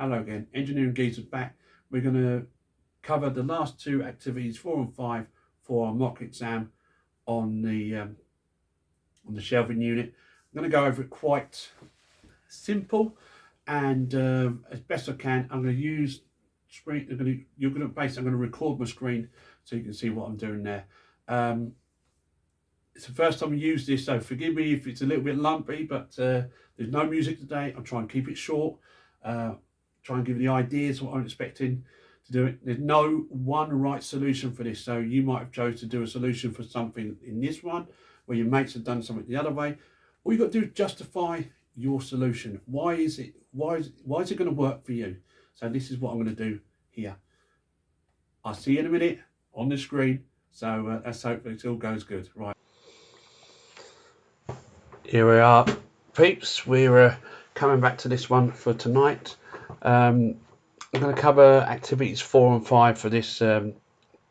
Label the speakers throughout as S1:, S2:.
S1: Hello again, Engineering Geezers back. We're going to cover the last two activities, 4 and 5, for our mock exam on the shelving unit. I'm going to go over it quite simple and as best I can. I'm going to use screen. I'm going to record my screen so you can see what I'm doing there. It's the first time I use this, so forgive me if it's a little bit lumpy, but there's no music today. I'll try and keep it short. Try and give you the ideas what I'm expecting to do it. There's no one right solution for this, so you might have chosen to do a solution for something in this one where your mates have done something the other way. All you've got to do is justify your solution. Why is it going to work for you? So this is what I'm going to do here. I'll see you in a minute on the screen. So let's hope it all goes good. Right. Here we are, peeps. We're coming back to this one for tonight. I'm going to cover activities 4 and 5 for this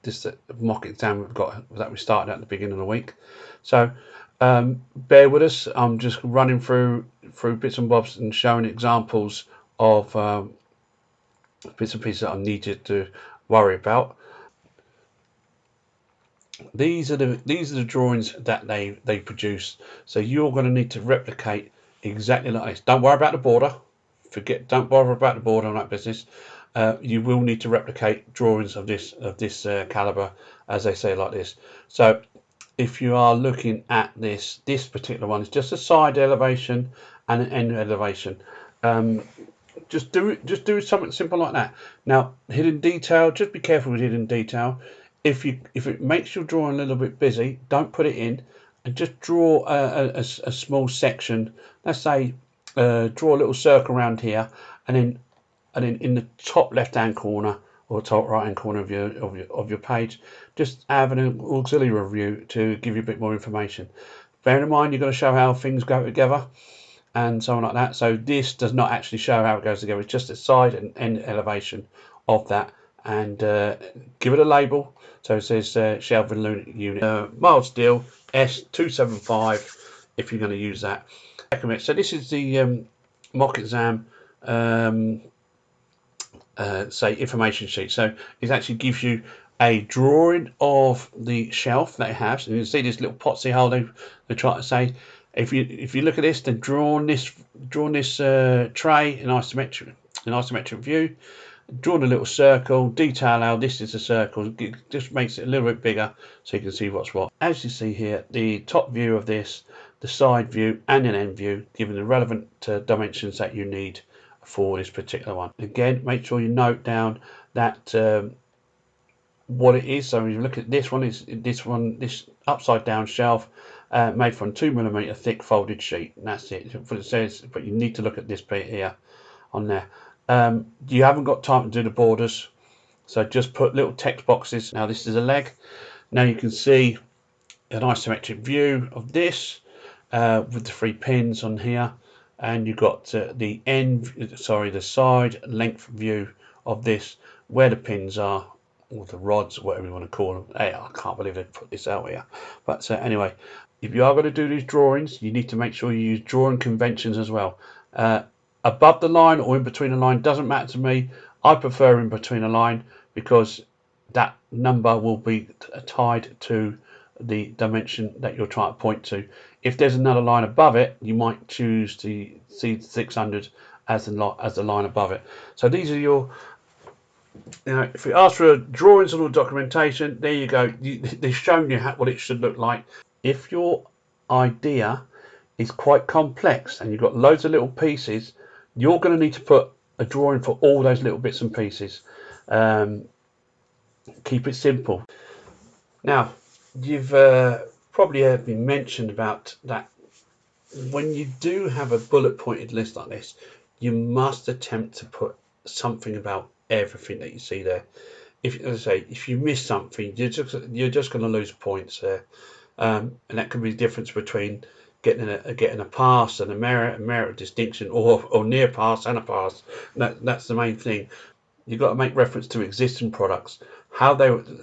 S1: this mock exam we've got that we started at the beginning of the week. So bear with us. I'm just running through bits and bobs and showing examples of bits and pieces that I needed to worry about. These are the drawings that they produce. So you're going to need to replicate exactly like this. Don't worry about the border. Don't bother about the border on that business. You will need to replicate drawings of this caliber, as they say, like this. So if you are looking at this particular one, it's just a side elevation and an end elevation. Just do something simple like that. Now, hidden detail, just be careful with hidden detail. If it makes your drawing a little bit busy, don't put it in, and just draw a small section. Let's say draw a little circle around here, and then in the top left hand corner or top right hand corner of your page, just have an auxiliary view to give you a bit more information. Bear in mind, you're going to show how things go together and so on like that. So this does not actually show how it goes together. It's just a side and end elevation of that, and give it a label. So it says shelving unit, mild steel S275 if you're going to use that. So this is the mock exam say information sheet. So it actually gives you a drawing of the shelf that it has, and you can see this little potsy hole they try to say. If you look at this, then drawn this tray in isometric view, drawn a little circle, detail how this is a circle, it just makes it a little bit bigger so you can see what's what. As you see here, the top view of this, the side view and an end view, giving the relevant dimensions that you need for this particular one. Again, make sure you note down that what it is. So when you look at this one, this upside down shelf made from 2mm thick folded sheet, and that's it. What it says, but you need to look at this bit here on there. You haven't got time to do the borders, so just put little text boxes. Now this is a leg. Now you can see an isometric view of this with the 3 pins on here, and you've got the side length view of this where the pins are, or the rods, whatever you want to call them. Hey, I can't believe they put this out here. But anyway, if you are going to do these drawings, you need to make sure you use drawing conventions as well. Above the line or in between the line doesn't matter to me. I prefer in between a line because that number will be tied to the dimension that you're trying to point to. If there's another line above it, you might choose to see 600 as the line above it. So these are your, if you ask for drawings or documentation, there you go. They've shown you what it should look like. If your idea is quite complex and you've got loads of little pieces, you're going to need to put a drawing for all those little bits and pieces. Keep it simple. Now, you've probably heard me mention about that. When you do have a bullet pointed list like this, you must attempt to put something about everything that you see there. If you miss something, you're just going to lose points there, and that can be the difference between getting a pass and a merit distinction, or near pass and a pass. That's the main thing. You've got to make reference to existing products,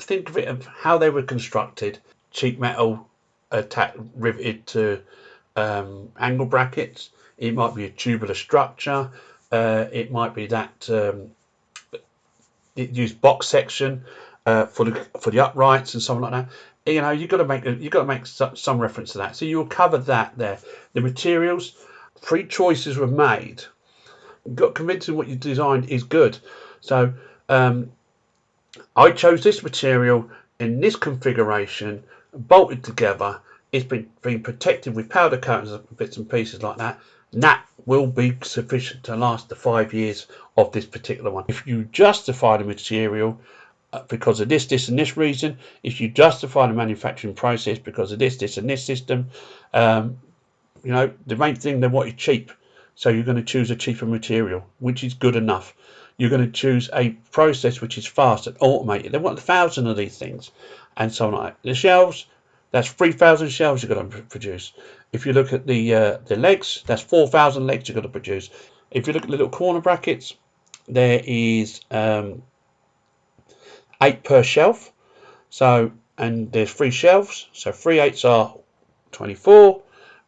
S1: think of it of how they were constructed. Cheap metal riveted to angle brackets. It might be a tubular structure. It might be that it used box section for the uprights and something like that. You know, you've got to make some reference to that. So you'll cover that there. The materials, 3 choices were made. You've got convincing what you designed is good. So I chose this material in this configuration, bolted together. It's been protected with powder coatings and bits and pieces like that. And that will be sufficient to last the 5 years of this particular one. If you justify the material because of this, and this reason, if you justify the manufacturing process because of this, and this system, you know, the main thing they want is cheap. So you're going to choose a cheaper material, which is good enough. You're going to choose a process which is fast and automated. They want 1,000 of these things, and so on. The shelves, that's 3,000 shelves you're going to produce. If you look at the legs, that's 4,000 legs you're going to produce. If you look at the little corner brackets, there is 8 per shelf. So, and there's 3 shelves. So 3 8s are 24,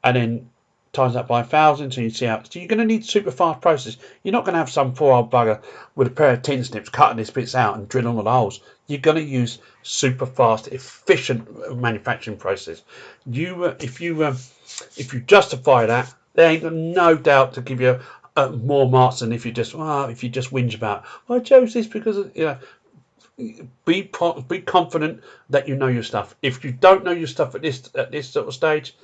S1: and then times that by 1,000, so you see how. So you're going to need super fast process. You're not going to have some poor old bugger with a pair of tin snips cutting these bits out and drilling all the holes. You're going to use super fast, efficient manufacturing process. If you justify that, there ain't no doubt to give you more marks than if you just whinge about. Well, I chose this because be confident that you know your stuff. If you don't know your stuff at this sort of stage,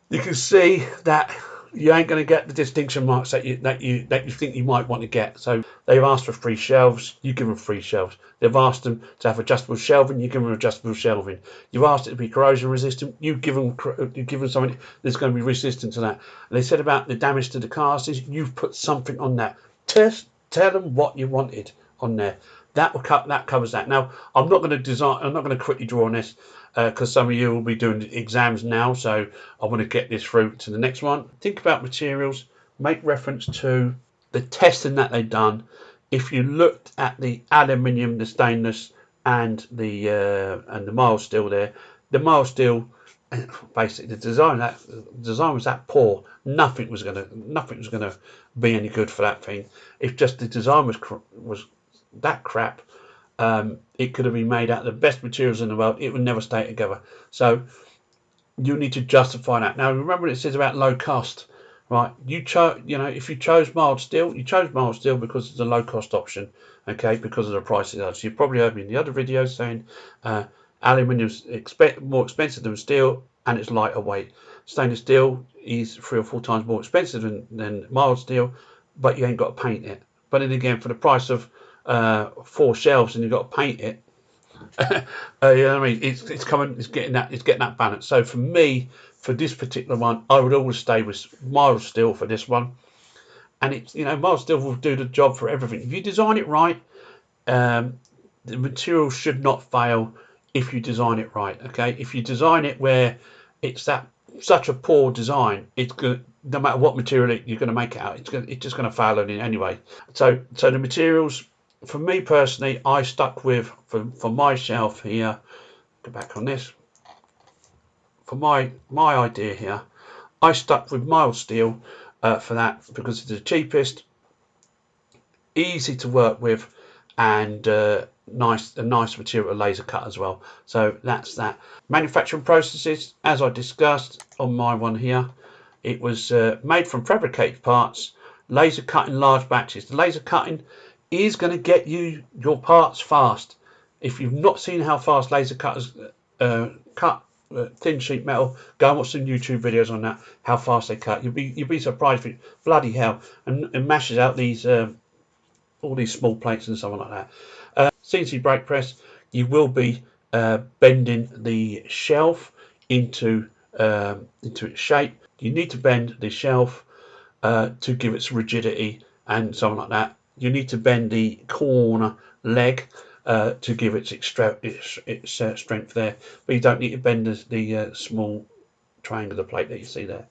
S1: you can see that you ain't going to get the distinction marks that you think you might want to get. So they've asked for 3 shelves, you give them 3 shelves. They've asked them to have adjustable shelving, you give them adjustable shelving. You've asked it to be corrosion resistant, you give them something that's going to be resistant to that. And they said about the damage to the casters, you've put something on that. Tell them what you wanted on there. That covers that. Now, I'm not going to quickly draw on this because some of you will be doing exams now, so I want to get this through to the next one. Think about materials, make reference to the testing that they've done. If you looked at the aluminium, the stainless, and the mild steel there, the mild steel, basically the design was that poor. Nothing was gonna be any good for that thing. If just the design was that crap, it could have been made out of the best materials in the world. It would never stay together. So you need to justify that. Now remember what it says about low cost, right? If you chose mild steel, you chose mild steel because it's a low cost option, okay, because of the prices. So you've probably heard me in the other videos saying aluminium's more expensive than steel and it's lighter weight. Stainless steel is 3 or 4 times more expensive than mild steel, but you ain't got to paint it. But then again, for the price of 4 shelves and you've got to paint it, you know what I mean? It's getting that balance. So for me, for this particular one, I would always stay with mild steel for this one. And it's, mild steel will do the job for everything. If you design it right, the material should not fail if you design it right. Okay, if you design it where it's such a poor design, it's good. No matter what material you're going to make it out, it's just going to fail on it anyway. So the materials, for me personally, I stuck with for my shelf here. Go back on this. For my idea here, I stuck with mild steel for that because it's the cheapest, easy to work with, and a nice material to laser cut as well. So that's that. Manufacturing processes, as I discussed on my one here, it was made from fabricated parts, laser cut in large batches. The laser cutting is going to get you your parts fast. If you've not seen how fast laser cutters cut thin sheet metal, go and watch some YouTube videos on that, how fast they cut. You'll be surprised if bloody hell, and mashes out these all these small plates and something like that. CNC brake press, you will be bending the shelf into its shape. You need to bend the shelf to give its rigidity and something like that. You need to bend the corner leg to give its strength there, but you don't need to bend the small triangular plate that you see there.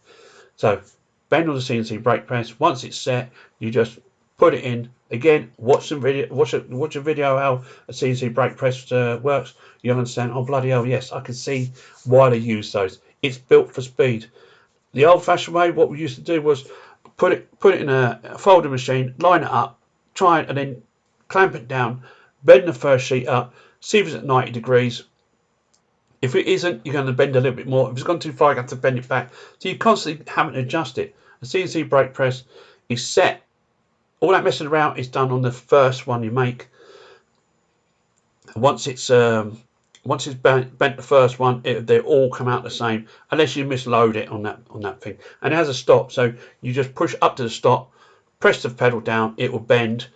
S1: So bend on the CNC brake press. Once it's set, you just put it in. Again, watch a video how a CNC brake press works. You'll understand, oh bloody hell, yes, I can see why they use those. It's built for speed. The old-fashioned way, what we used to do was put it in a folding machine, line it up, try it, and then clamp it down, bend the first sheet up, see if it's at 90 degrees. If it isn't, you're going to bend a little bit more. If it's gone too far, you have to bend it back. So you're constantly having to adjust it. The CNC brake press is set. All that messing around is done on the first one you make. Once it's bent the first one, they all come out the same, unless you misload it on that thing. And it has a stop, so you just push up to the stop, press the pedal down, it will bend,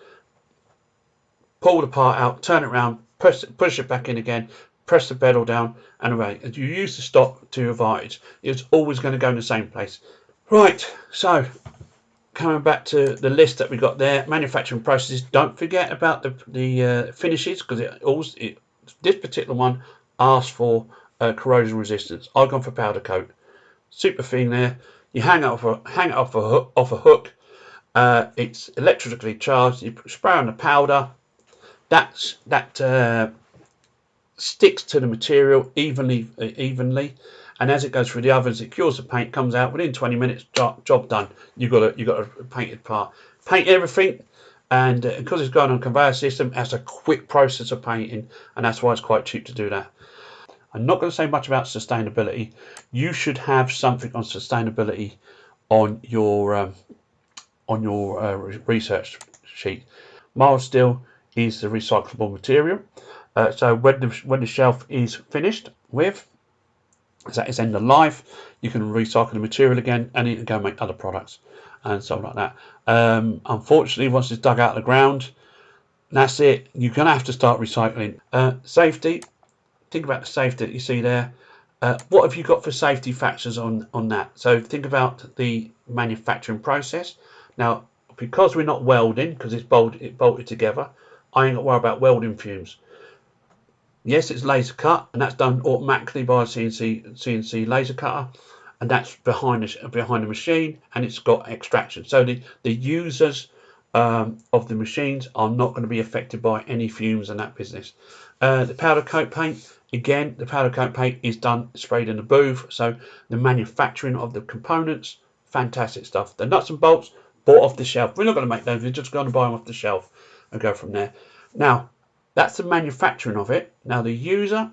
S1: pull the part out, turn it around, push it back in again, press the pedal down, and away. And you use the stop to your advantage. It's always going to go in the same place. Right, so coming back to the list that we got there, manufacturing processes. Don't forget about the finishes, because this particular one asks for corrosion resistance. I've gone for powder coat. Super thin there. You hang it off a hook. It's electrically charged. You spray on the powder. That sticks to the material evenly, and as it goes through the ovens, it cures the paint, comes out within 20 minutes. Job done. You've got a painted part. Paint everything, and because it's going on a conveyor system, that's a quick process of painting, and that's why it's quite cheap to do that. I'm not going to say much about sustainability. You should have something on sustainability on your research sheet. Mild steel is the recyclable material. So when the shelf is finished with, is at its end of life, you can recycle the material again, and you can go make other products and stuff like that. Unfortunately, once it's dug out of the ground, that's it. You're going to have to start recycling. Safety. Think about the safety that you see there. What have you got for safety factors on that? So think about the manufacturing process. Now, because we're not welding, because it's bolted together, I ain't got to worry about welding fumes. Yes, it's laser cut, and that's done automatically by a CNC laser cutter, and that's behind the machine, and it's got extraction. So the users of the machines are not going to be affected by any fumes and that business. The powder coat paint, again, the powder coat paint is done sprayed in the booth, so the manufacturing of the components, fantastic stuff. The nuts and bolts bought off the shelf. We're not going to make those. We're just going to buy them off the shelf and go from there. Now, that's the manufacturing of it. Now the user,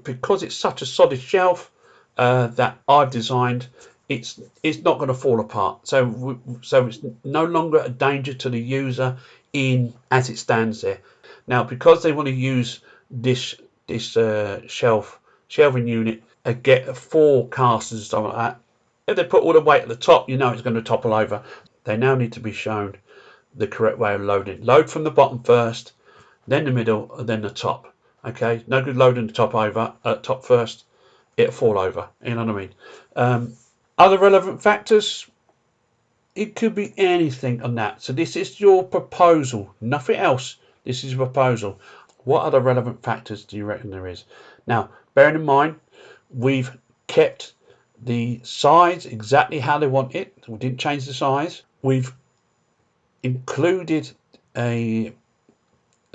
S1: because it's such a solid shelf that I've designed, it's not going to fall apart. So it's no longer a danger to the user as it stands there. Now, because they want to use this shelving unit, get 4 casters and stuff like that. If they put all the weight at the top, you know it's going to topple over. They now need to be shown the correct way of loading. Load from the bottom first, then the middle, and then the top. Okay, no good loading the top first. It'll fall over. You know what I mean? Other relevant factors. It could be anything on that. So this is your proposal, nothing else. This is a proposal. What other relevant factors do you reckon there is? Now, bearing in mind, we've kept the size exactly how they want it. We didn't change the size. We've included a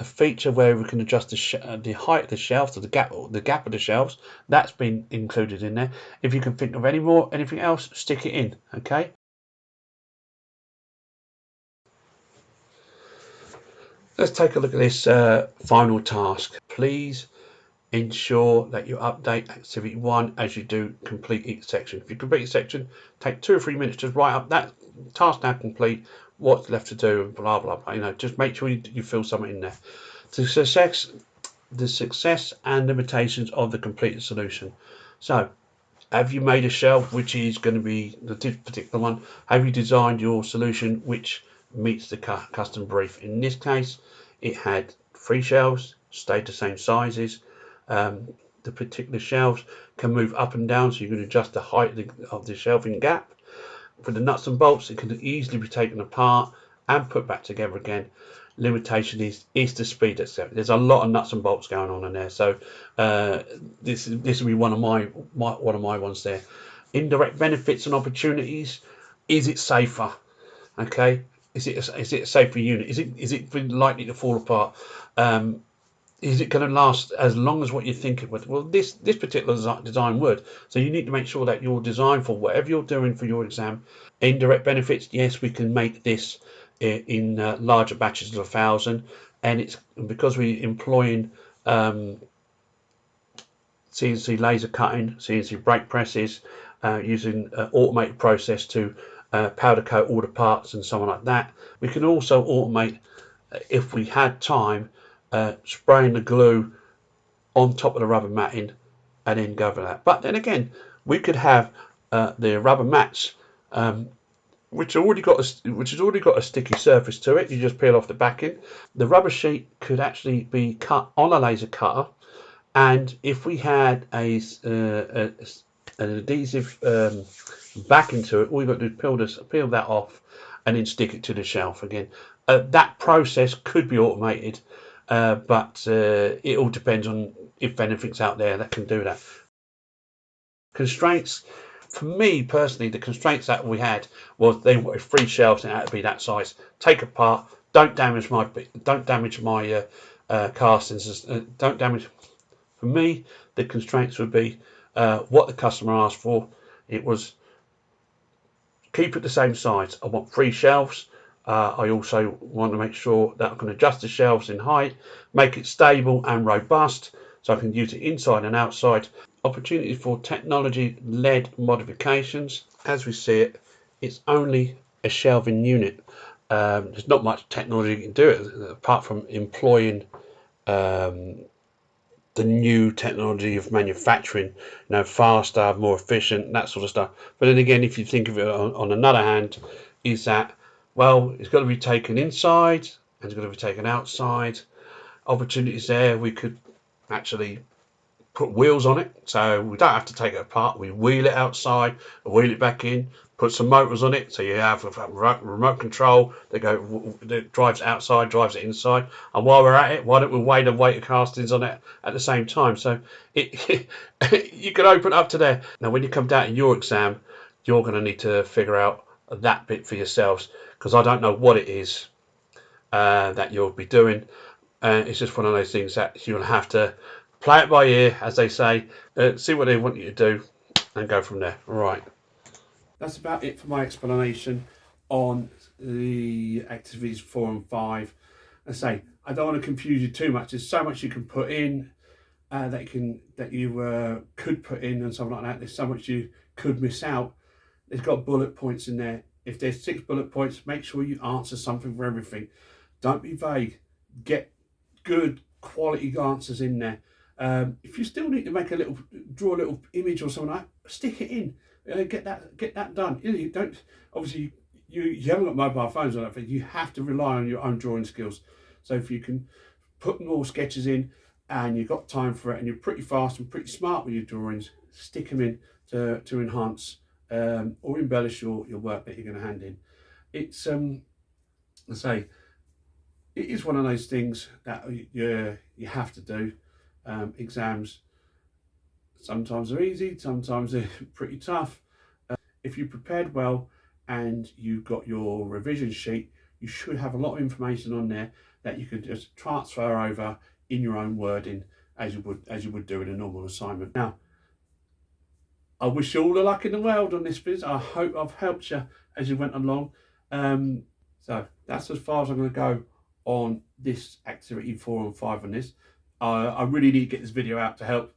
S1: feature where we can adjust the height of the shelves, or the gap of the shelves. That's been included in there. If you can think of anything else, stick it in. Okay. Let's take a look at this final task. Please ensure that you update activity 1 as you do complete each section. If you complete a section, take 2 or 3 minutes, just write up that task now complete, what's left to do, and blah blah blah. Just make sure you fill something in there. The success and limitations of the completed solution. So, have you made a shelf which is going to be the particular one? Have you designed your solution which meets the custom brief? In this case, it had 3 shelves, stayed the same sizes. The particular shelves can move up and down, so you can adjust the height of the shelving gap. For the nuts and bolts, it can easily be taken apart and put back together again. Limitation is the speed itself. There's a lot of nuts and bolts going on in there, so this will be one of my ones there. Indirect benefits and opportunities. Is it safer? Okay, is it a safer unit? Is it likely to fall apart? is it going to last as long as what you think it would? Well, this particular design would. So you need to make sure that your design for whatever you're doing for your exam, indirect benefits, yes, we can make this in larger batches of 1,000, and it's because we're employing CNC laser cutting, CNC brake presses, using automated process to powder coat all the parts and so on like that. We can also automate, if we had time, spraying the glue on top of the rubber matting and then go for that. But then again, we could have the rubber mats, which has already got a sticky surface to it. You just peel off the backing. The rubber sheet could actually be cut on a laser cutter, and if we had an adhesive backing to it, all you've got to do is peel that off and then stick it to the shelf again. That process could be automated, but it all depends on if anything's out there that can do that. Constraints, for me personally, the constraints that we had was they wanted 3 shelves and it had to be that size. Take apart, don't damage my castings, don't damage. For me, the constraints would be what the customer asked for. It was keep it the same size. I want 3 shelves. I also want to make sure that I can adjust the shelves in height, make it stable and robust so I can use it inside and outside. Opportunity for technology-led modifications. As we see it, it's only a shelving unit. There's not much technology you can do it apart from employing the new technology of manufacturing, faster, more efficient, that sort of stuff. But then again, if you think of it on another hand, is that, well, it's got to be taken inside and it's got to be taken outside. Opportunities there, we could actually put wheels on it, so we don't have to take it apart. We wheel it outside, wheel it back in, put some motors on it, so you have a remote control that drives it outside, drives it inside. And while we're at it, why don't we weigh the weight of castings on it at the same time? So it you can open up to there. Now, when you come down to your exam, you're going to need to figure out that bit for yourselves, because I don't know what it is that you'll be doing. It's just one of those things that you'll have to play it by ear, as they say, see what they want you to do, and go from there. Right. That's about it for my explanation on the activities 4 and 5. I say, I don't want to confuse you too much. There's so much you can put in that you could put in and something like that. There's so much you could miss out. It's got bullet points in there. If there's 6 bullet points, make sure you answer something for everything. Don't be vague. Get good quality answers in there. If you still need to draw a little image or something like that, stick it in. Get that done. You don't, obviously you haven't got mobile phones or that. You have to rely on your own drawing skills. So if you can put more sketches in and you've got time for it and you're pretty fast and pretty smart with your drawings, stick them in to enhance or embellish your work that you're going to hand in. It's I say, it is one of those things that you have to do. Exams sometimes are easy, sometimes they're pretty tough. If you prepared well and you've got your revision sheet, you should have a lot of information on there that you can just transfer over in your own wording as you would do in a normal assignment. Now, I wish you all the luck in the world on this biz. I hope I've helped you as you went along. So that's as far as I'm going to go on this activity 4 and 5 on this. I really need to get this video out to help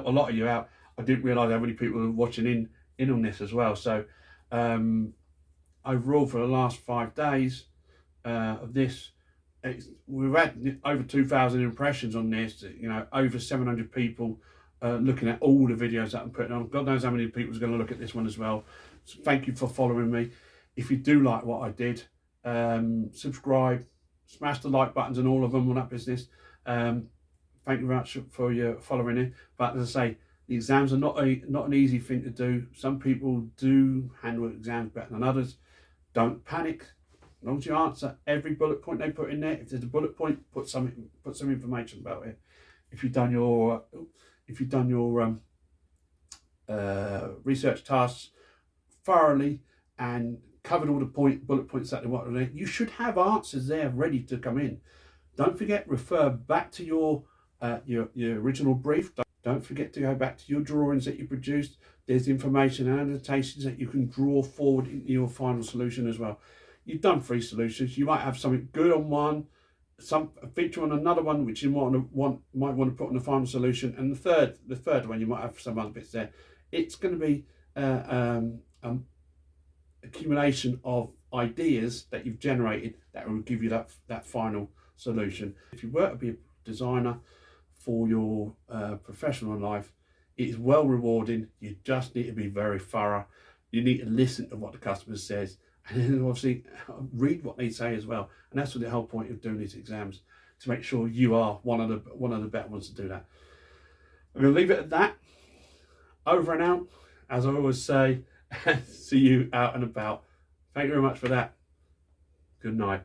S1: a lot of you out. I didn't realise how many people were watching in on this as well. So overall, for the last 5 days of this, we've had over 2,000 impressions on this. Over 700 people looking at all the videos that I'm putting on. God knows how many people are going to look at this one as well. So thank you for following me. If you do like what I did, subscribe, smash the like buttons and all of them on that business. Thank you very much for your following it. But as I say, the exams are not an easy thing to do. Some people do handle exams better than others. Don't panic. As long as you answer every bullet point they put in there, if there's a bullet point, put some information about it. If you've done your research tasks thoroughly and covered all the bullet points that they want, you should have answers there ready to come in. Don't forget, refer back to your your original brief. Don't forget to go back to your drawings that you produced. There's information and annotations that you can draw forward into your final solution as well. You've done 3 solutions. You might have something good on one, some feature on another one which you might want to put on the final solution, and the third one you might have some other bits there. It's going to be accumulation of ideas that you've generated that will give you that final solution. If you were to be a designer for your professional life, it is well rewarding. You just need to be very thorough. You need to listen to what the customer says, and then obviously read what they say as well. And that's what the whole point of doing these exams, to make sure you are one of the better ones to do that. I'm going to leave it at that. Over and out, as I always say. See you out and about. Thank you very much for that. Good night.